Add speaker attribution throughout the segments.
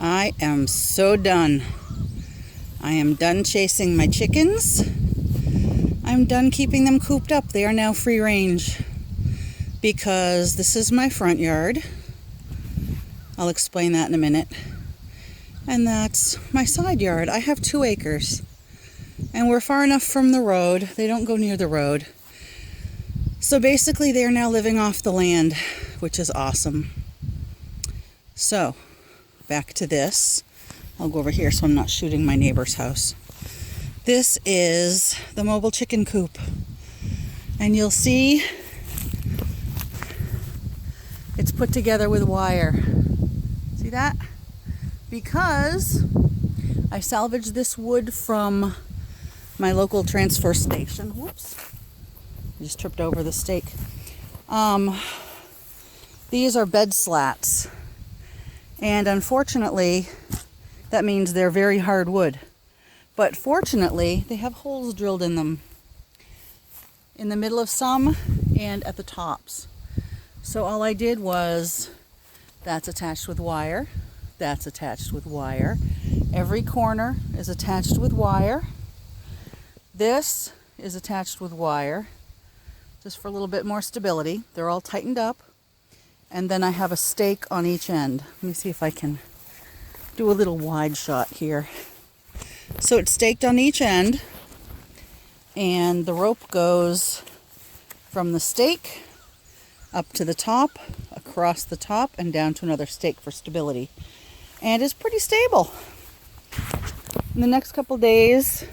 Speaker 1: I am so done. I am done chasing my chickens. I'm done keeping them cooped up. They are now free range because this is my front yard. I'll explain that in a minute. And that's my side yard. I have 2 acres and we're far enough from the road. They don't go near the road. So basically they are now living off the land, which is awesome. So back to this. I'll go over here so I'm not shooting my neighbor's house. This is the mobile chicken coop. And you'll see it's put together with wire. See that? Because I salvaged this wood from my local transfer station. Whoops. I just tripped over the stake. These are bed slats. And unfortunately, that means they're very hard wood. But fortunately, they have holes drilled in them. In the middle of some and at the tops. So all I did was, that's attached with wire. That's attached with wire. Every corner is attached with wire. This is attached with wire, just for a little bit more stability. They're all tightened up. And then I have a stake on each end. Let me see if I can do a little wide shot here. So it's staked on each end, and the rope goes from the stake up to the top, across the top, and down to another stake for stability. And it's pretty stable. In the next couple days,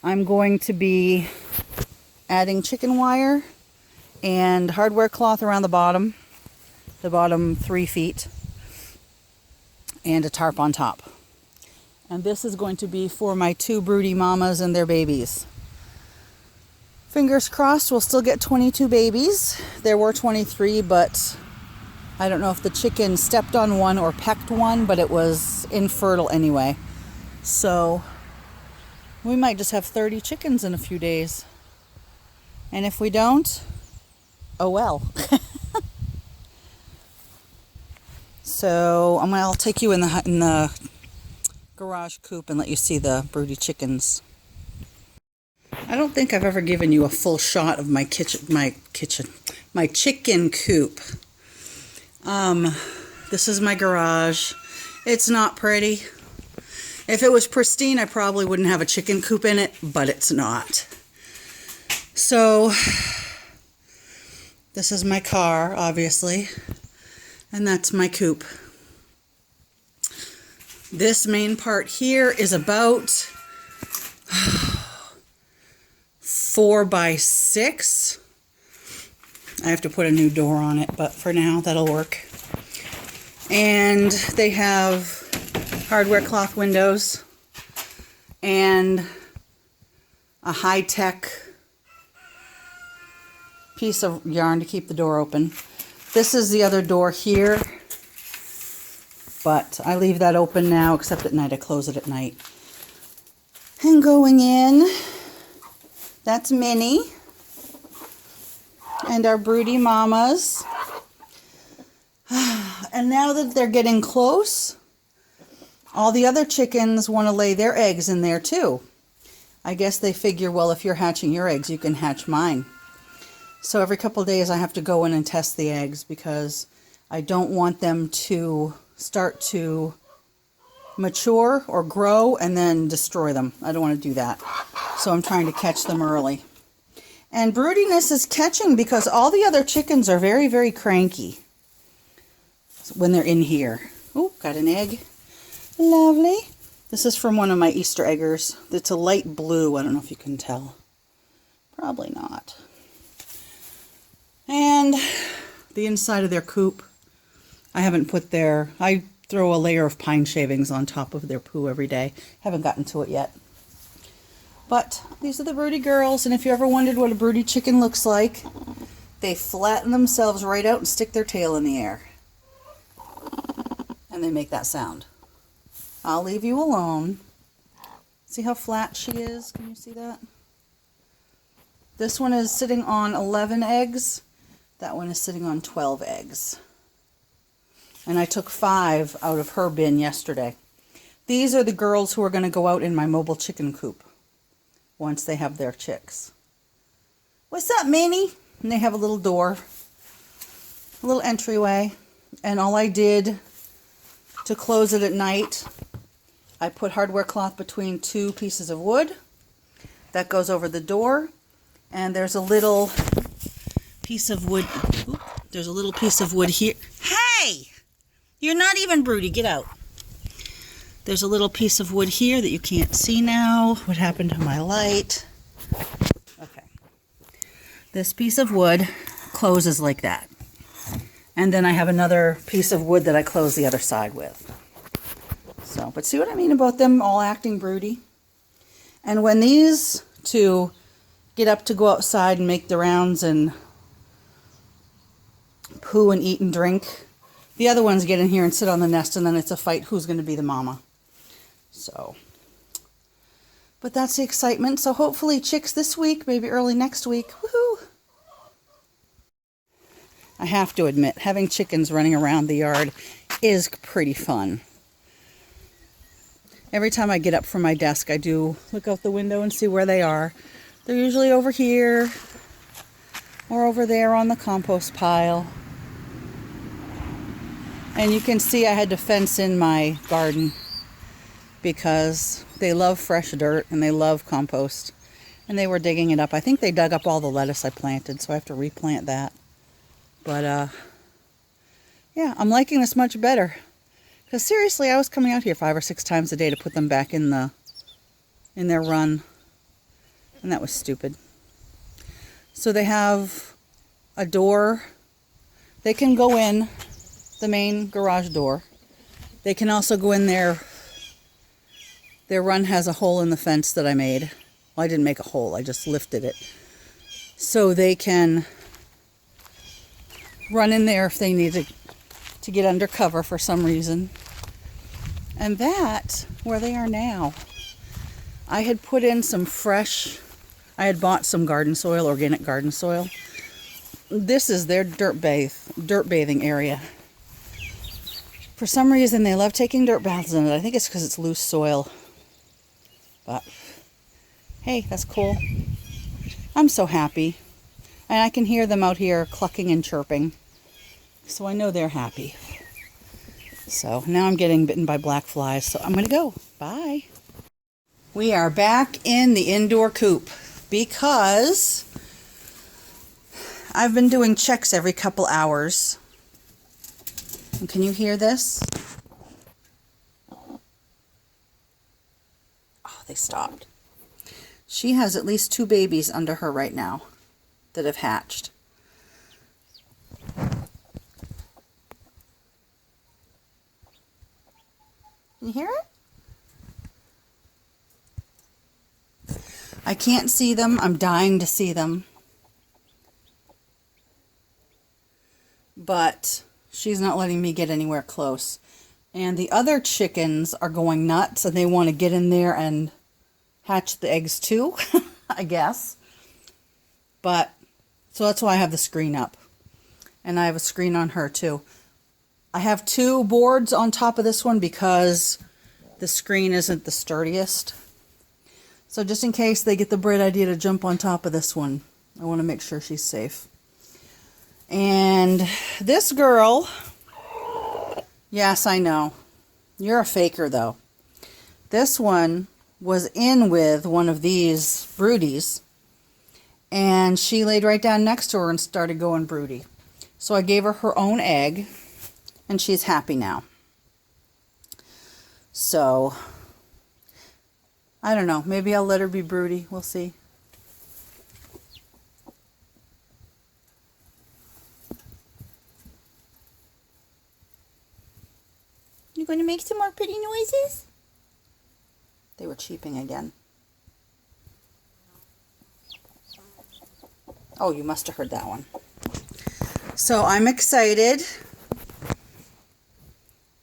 Speaker 1: I'm going to be adding chicken wire and hardware cloth around the bottom 3 feet, and a tarp on top. And this is going to be for my 2 broody mamas and their babies. Fingers crossed we'll still get 22 babies. There were 23, but I don't know if the chicken stepped on one or pecked one, but it was infertile anyway. So we might just have 30 chickens in a few days. And if we don't, oh well. So I'll take you in the garage coop and let you see the broody chickens. I don't think I've ever given you a full shot of my chicken coop. This is my garage. It's not pretty. If it was pristine, I probably wouldn't have a chicken coop in it, but it's not. So this is my car, obviously, and that's my coop. This main part here is about 4 by 6. I have to put a new door on it, but for now that'll work. And they have hardware cloth windows and a high-tech piece of yarn to keep the door open. This is the other door here, but I leave that open now, except at night. I close it at night. And going in, that's Minnie and our broody mamas. And now that they're getting close, all the other chickens want to lay their eggs in there too. I guess they figure, well, if you're hatching your eggs, you can hatch mine. So every couple of days I have to go in and test the eggs because I don't want them to start to mature or grow and then destroy them. I don't want to do that. So I'm trying to catch them early. And broodiness is catching because all the other chickens are very, very cranky when they're in here. Oh, got an egg. Lovely. This is from one of my Easter eggers. It's a light blue. I don't know if you can tell. Probably not. And the inside of their coop, I haven't put I throw a layer of pine shavings on top of their poo every day. Haven't gotten to it yet. But these are the broody girls, and if you ever wondered what a broody chicken looks like, they flatten themselves right out and stick their tail in the air. And they make that sound. I'll leave you alone. See how flat she is? Can you see that? This one is sitting on 11 eggs. That one is sitting on 12 eggs. And I took 5 out of her bin yesterday. These are the girls who are going to go out in my mobile chicken coop once they have their chicks. What's up, Minnie? And they have a little door, a little entryway. And all I did to close it at night, I put hardware cloth between 2 pieces of wood. That goes over the door. And there's a little piece of wood. There's a little piece of wood here. Hey! You're not even broody. Get out. There's a little piece of wood here that you can't see now. What happened to my light? Okay. This piece of wood closes like that. And then I have another piece of wood that I close the other side with. So, but see what I mean about them all acting broody? And when these two get up to go outside and make the rounds and poo and eat and drink, the other ones get in here and sit on the nest, and then it's a fight who's going to be the mama. So, but that's the excitement. So hopefully chicks this week, maybe early next week. Woohoo! I have to admit, having chickens running around the yard is pretty fun. Every time I get up from my desk, I do look out the window and see where they are. They're usually over here or over there on the compost pile. And you can see I had to fence in my garden because they love fresh dirt and they love compost. And they were digging it up. I think they dug up all the lettuce I planted, so I have to replant that. But, yeah, I'm liking this much better. Because seriously, I was coming out here 5 or 6 times a day to put them back in their run. And that was stupid. So they have a door. They can go in the main garage door. They can also go in there. Their run has a hole in the fence that I made. Well, I didn't make a hole, I just lifted it. So they can run in there if they need to get under cover for some reason. And that, where they are now, I had put in some fresh, I had bought some garden soil, organic garden soil. This is their dirt bathing area. For some reason, they love taking dirt baths in it. I think it's because it's loose soil. But, hey, that's cool. I'm so happy. And I can hear them out here clucking and chirping. So I know they're happy. So now I'm getting bitten by black flies. So I'm going to go. Bye. We are back in the indoor coop because I've been doing checks every couple hours. And can you hear this? Oh, they stopped. She has at least 2 babies under her right now that have hatched. Can you hear it? I can't see them. I'm dying to see them. But she's not letting me get anywhere close. And the other chickens are going nuts and they want to get in there and hatch the eggs too, I guess. But, so that's why I have the screen up. And I have a screen on her too. I have 2 boards on top of this one because the screen isn't the sturdiest. So just in case they get the bright idea to jump on top of this one, I want to make sure she's safe. And this girl, yes, I know. You're a faker though. This one was in with one of these broodies. And she laid right down next to her and started going broody. So I gave her her own egg. And she's happy now. So, I don't know. Maybe I'll let her be broody. We'll see. You going to make some more pretty noises? They were cheeping again. Oh, you must have heard that one. So I'm excited.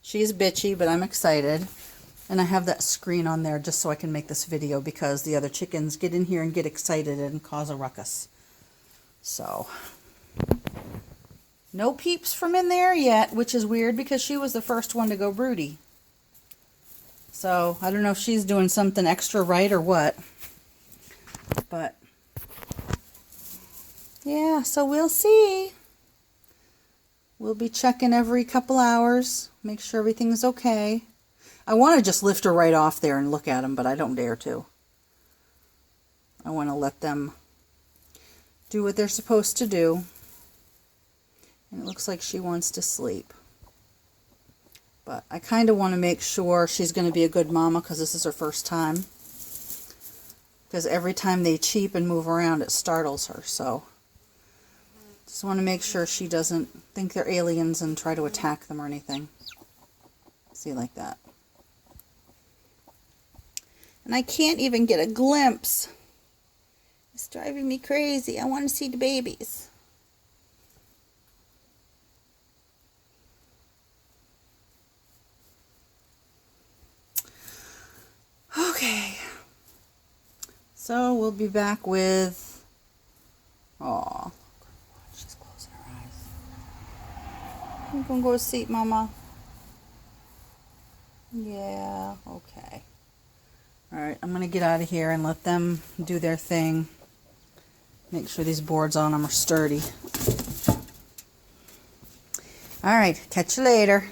Speaker 1: She's bitchy, but I'm excited. And I have that screen on there just so I can make this video because the other chickens get in here and get excited and cause a ruckus. So, No peeps from in there yet, which is weird because she was the first one to go broody. So, I don't know if she's doing something extra right or what. But, yeah, so we'll see. We'll be checking every couple hours, make sure everything's okay. I want to just lift her right off there and look at them, but I don't dare to. I want to let them do what they're supposed to do. And it looks like she wants to sleep. But I kind of want to make sure she's going to be a good mama because this is her first time. Because every time they cheep and move around, it startles her. So just want to make sure she doesn't think they're aliens and try to attack them or anything. See, like that. And I can't even get a glimpse. It's driving me crazy. I want to see the babies. Okay. So we'll be back with... Aw. She's closing her eyes. I'm going to go to sleep, Mama. Yeah, okay. Alright, I'm going to get out of here and let them do their thing. Make sure these boards on them are sturdy. Alright, catch you later.